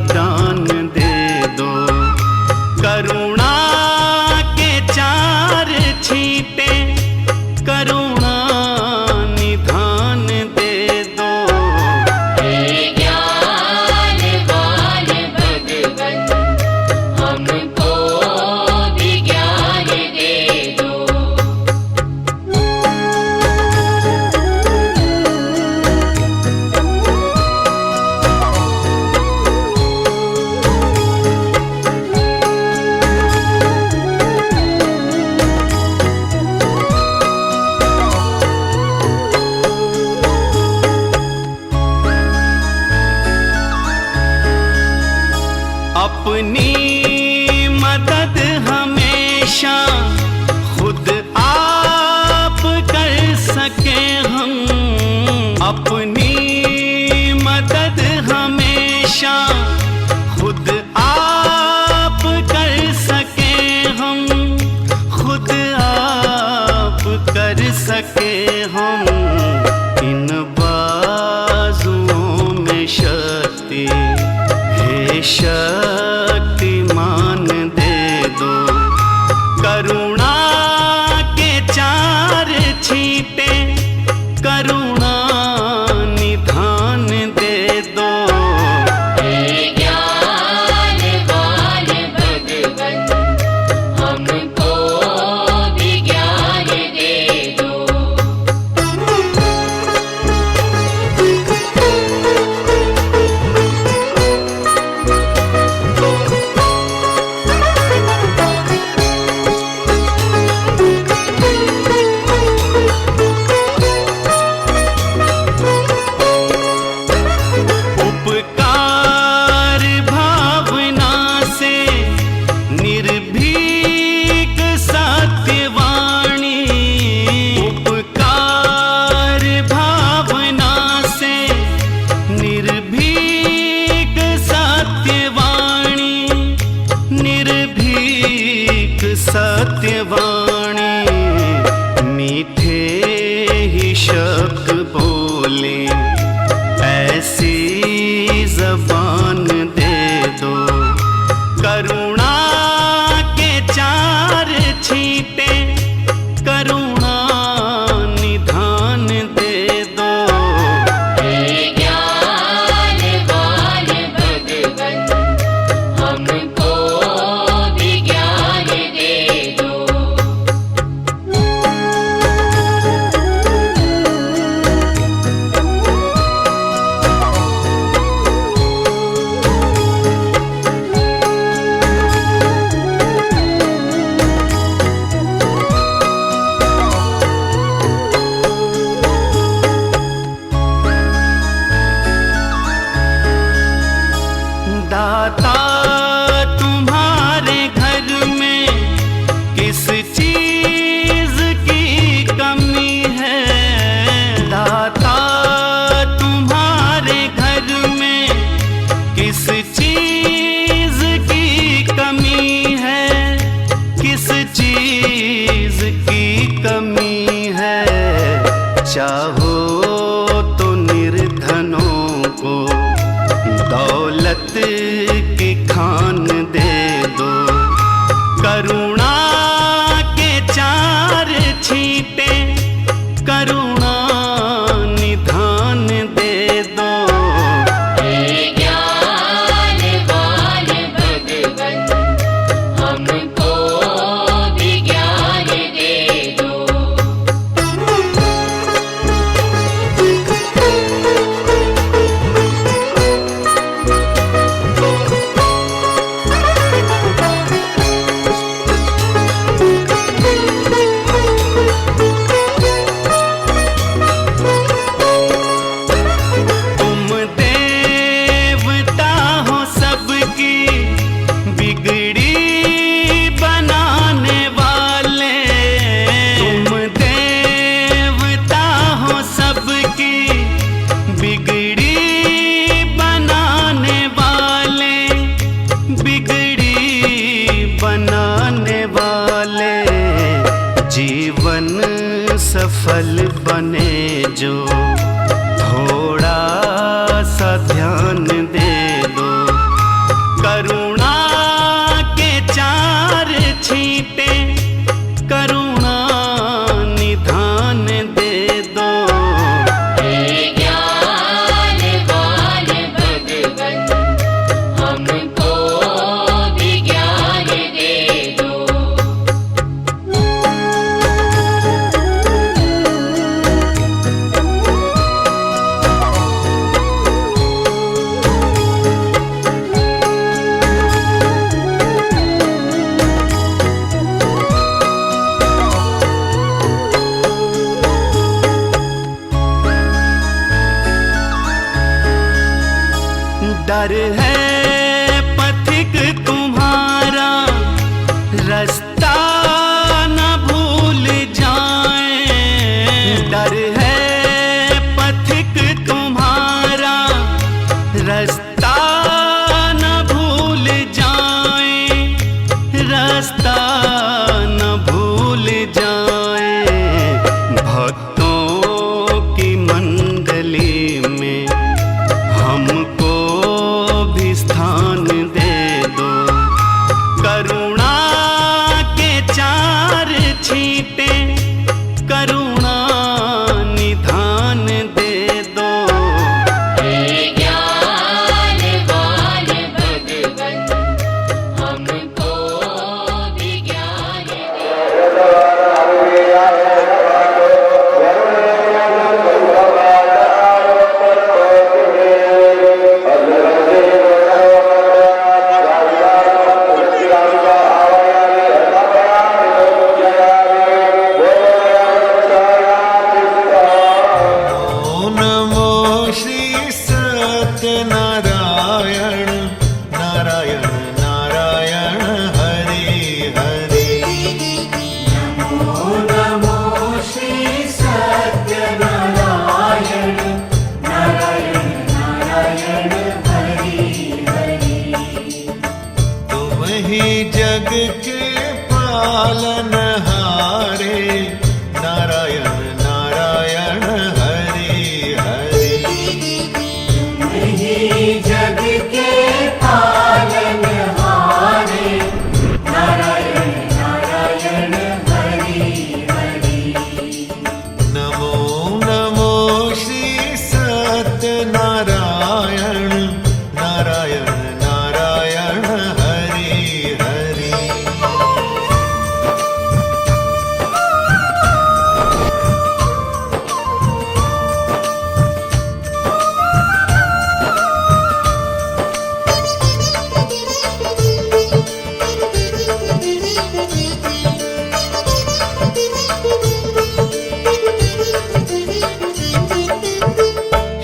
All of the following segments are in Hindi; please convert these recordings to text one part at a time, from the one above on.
दान दे दो। करुणा के चार छींटे करुणा निधान दे दो। हे ज्ञानवान भगवन हमको भी ज्ञान दे दो। अपनी मदद हमेशा खुद आप कर सके हम। अपनी मदद हमेशा खुद आप कर सके हम। खुद आप कर सके हम। इन बाजुओं में शक्ति हे शक्तिमान दे दो। करुणा के चार छींटे करुणा निधान दे दो। हे ज्ञानवान भगवन हमको भी ज्ञान दे दो। उपकार भावना से निर्भीक सत्यवाणी। उपकार भावना से निर्भीक सत्यवाणी। निर्भीक सत्यवाणी मीठे ही शब्द बोले ऐसी ज़बान दे दो। करुणा के चार छींटे करुणा निधान दे दो। हे ज्ञानवान भगवन हमको भी ज्ञान दे दो। दाता तुम्हारे घर में किस चीज की कमी है। दाता तुम्हारे घर में किस चीज की कमी है। किस चीज की कमी है। चाहो तो निर्धनों को दौलत की खान दे दो। करुणा के चार छींटे करुणा निधान दे दो। हे ज्ञानवान भगवन हमको भी ज्ञान दे दो। सफल बने जो थोड़ा सा ध्यान दे दो। डर है पथिक तुम्हारा रास्ता न भूल जाए। डर है पथिक तुम्हारा रास्ता न भूल जाए, रास्ता न भूल जाए। भक्तों की मंडली में हमको भी स्थान दे दो। करुणा के चार छींटे करुणा निधान दे दो। हे ज्ञानवान भगवन हमको भी ज्ञान नारायण नारायण नारायण हरि हरि। नमो नमो श्री सत्यनारायण नारायण नारायण हरि हरि। तुम ही जग के पालनहारे नारायण नारायण हरि हरि। जग के पालनहारे नारायण नारायण हरि हरि। नमो नमो श्री सत्यनारायण नारायण नारायण हरि हरि।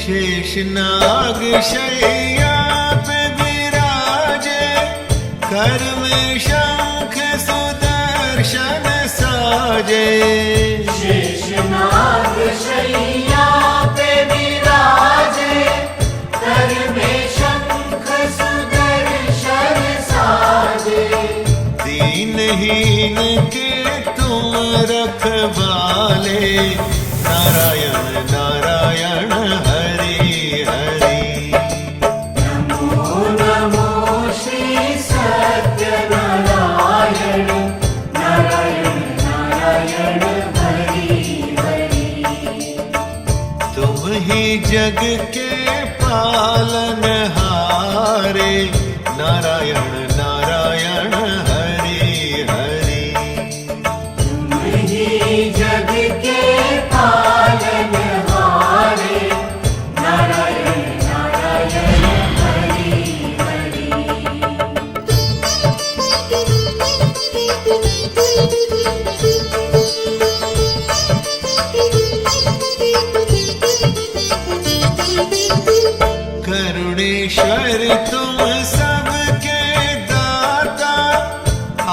शेषनाग शैया पे विराजे कर में शंख सुदर्शन साजे। शेषनाग शैया पे विराजे कर में शंख सुदर्शन साजे। दीनहीन के तुम रखवाले नारायण नारायण हरि हरि। नमो नमो श्री सत्यनारायण नारायण नारायण हरि हरि। तुम ही जग के पालनहारे नारायण नारायण हरि हरि। जग के पालनहारे नारायण नारायण हरि हरि। करुणेश्वर तुम सबके दाता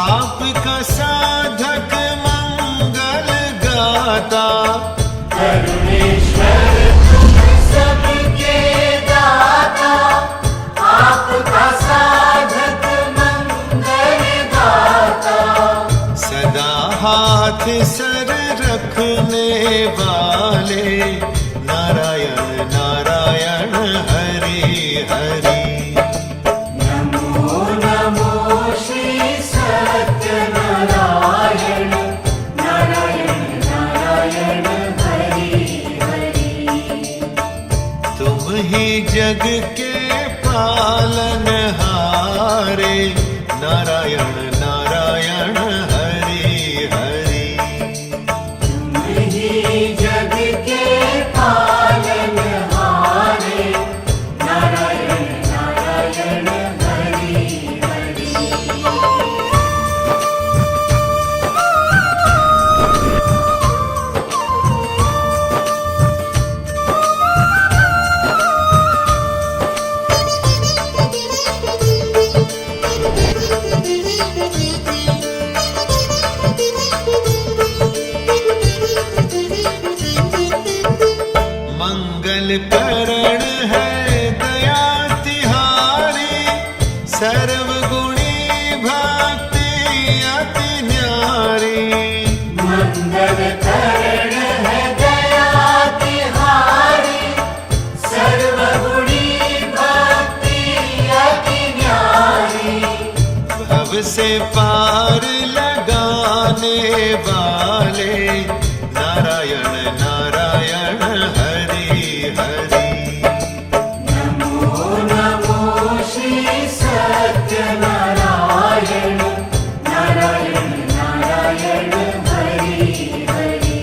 आपका साधक मंगल गाता। करुणेश्वर तुम सबके दाता आपका साधक मंगल गाता। सदा हाथ सर रखने वाले नारायण नारायण हरि हरि। नमो नमो श्री सत्यनारायण नारायण नारायण हरि हरि। तुम ही जग के पालनहारे नारायण नारायण हरि हरि। जग के पालनहारे नारायण नारायण हरि हरि। से पार लगाने वाले नारायण नारायण हरि हरि। नमो नमो श्री सत्यनारायण नारायण नारायण हरि हरि।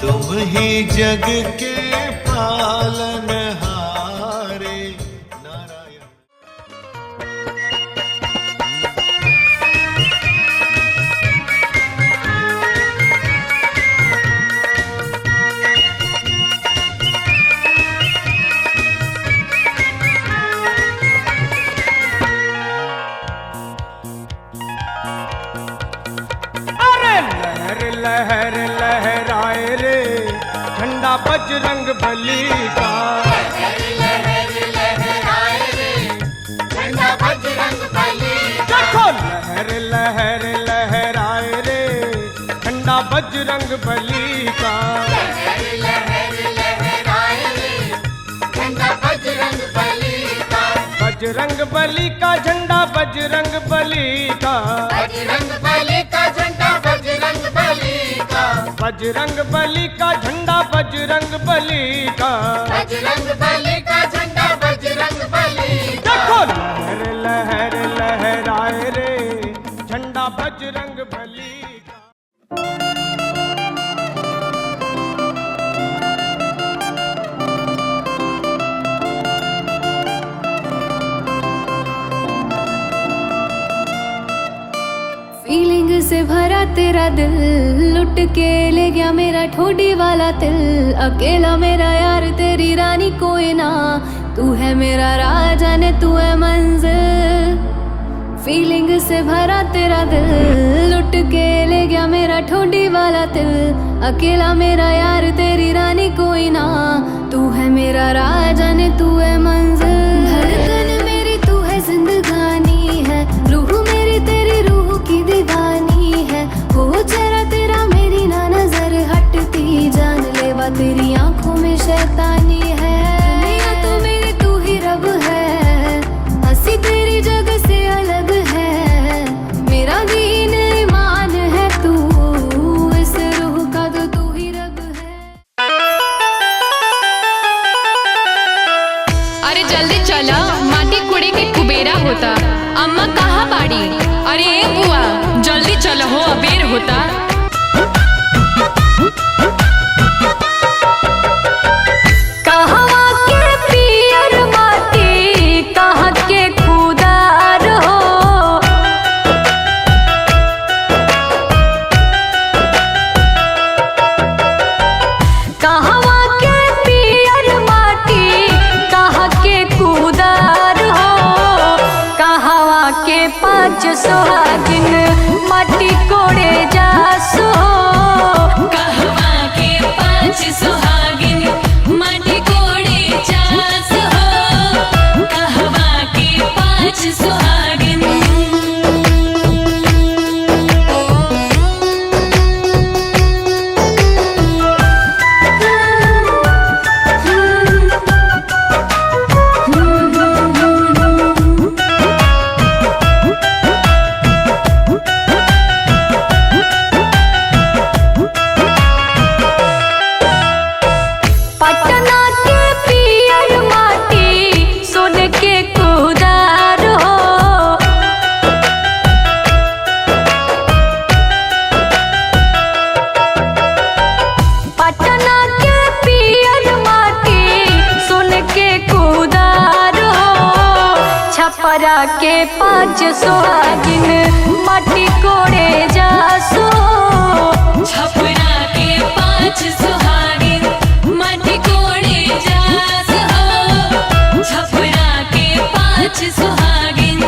तुम ही जग के पालनहारे नारायण। अरे लहर लहर लहराए रे झंडा बजरंग बली का। देखो लहर लहर लहराए रे झंडा बजरंग बली का। बजरंग बली का झंडा बजरंग बली का। बजरंग बली का झंडा बजरंग बली का। बजरंग बली का झंडा बजरंग बली का। बजरंग बली का झंडा बजरंग बली का। देखो लहर लहर लहराए रे झंडा बजरंग बली का। फीलिंग से भरा तेरा दिल लुट के ले गया मेरा ठोडी वाला तिल। अकेला मेरा यार तेरी रानी कोई ना, तू है मेरा राजा ने तू है मंजिल। फीलिंग से भरा तेरा दिल लुट के ले गया मेरा ठोडी वाला तिल। अकेला मेरा यार तेरी रानी कोई ना, तू है मेरा राजा ने तू है मंजिल। धड़कन मेरी तू है जिंदगानी है, रूह मेरी तेरी रूह की दीवानी है। हो चेहरा तेरा मेरी ना नजर हटती, जान लेवा तेरी आंखों में शैतानी है। दुनिया तो मेरी तू ही रब है, हंसी तेरी जगह से अलग है। मेरा दीन ईमान है तू, इस रूह का तो तू ही रब है। अरे जल्दी चला, माटी कुड़े के कुबेरा होता। अम्मा कहाँ बाड़ी? अरे ए बुआ जल्दी चलो हो, अबेर होता। कहाँ के पियर माटी कहाँ के खुदार हो। कहाँ के पियर माटी कहाँ के खुदार हो। कहाँ के पाँच सुहागिन माटी कोड़े जासो। कहवा के पाँच सुहागिन माटी कोड़े जास हो। कहवा के पाँच सुहागिन। पटना के पियर माटी सोन के कुदार हो। पटना के पियर माटी सोन के कुदार हो। छपरा के पाँच सुहागिन माटी कोड़े जासो। छपरा के पाँच सुहागिन माटी कोड़े जास हो। छपरा के पाँच सुहागिन।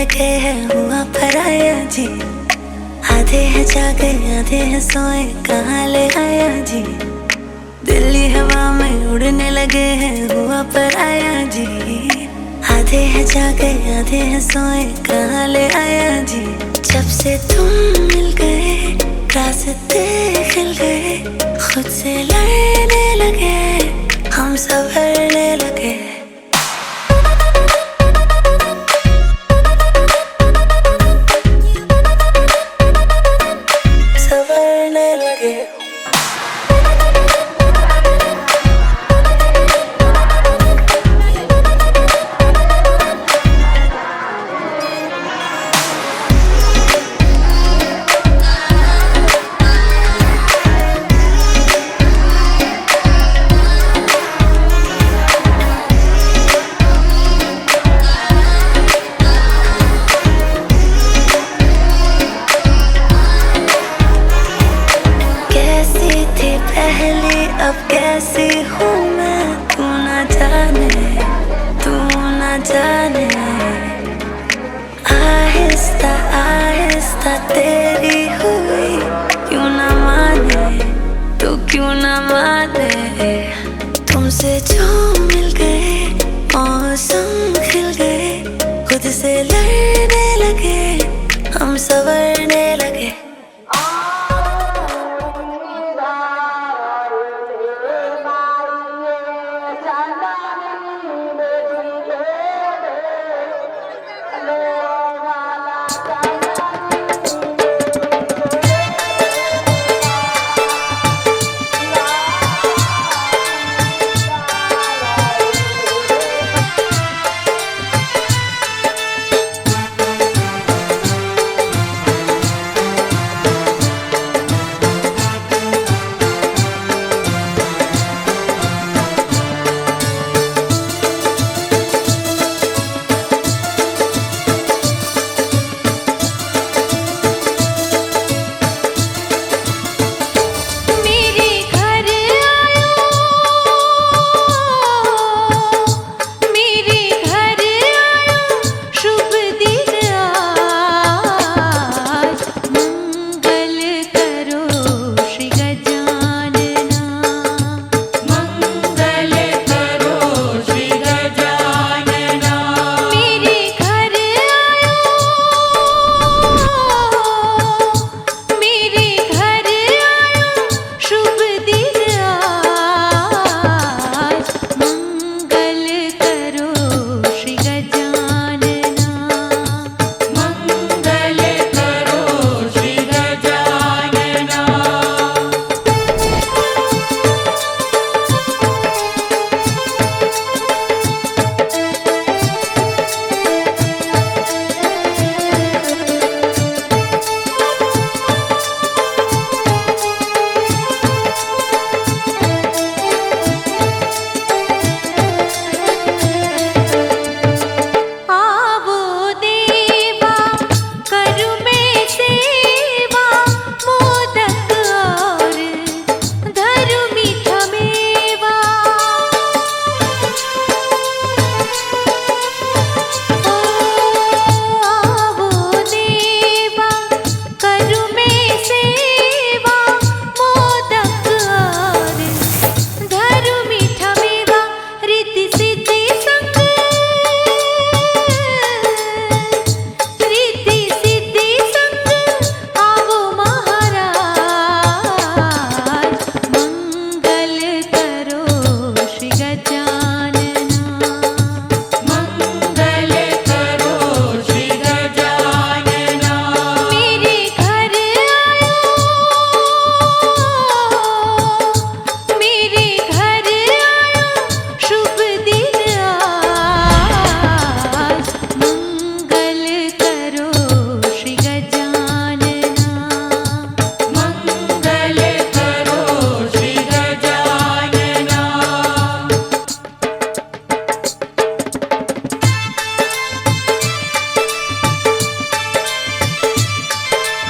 लगे है हुआ पराया जी, आधे हैं जागे आधे हैं सोए कहाँ ले आया जी, दिल्ली हवा में उड़ने लगे हैं हुआ पराया जी, आधे हैं जागे आधे हैं सोए कहाँ ले आया जी। जब से तुम मिल गए रास्ते खिल गए, खुद से लड़ने लगे हम संभलने लगे, संभलने लगे। अब कैसी हूँ मैं तू ना जाने, आहिस्ता आहिस्ता तेरे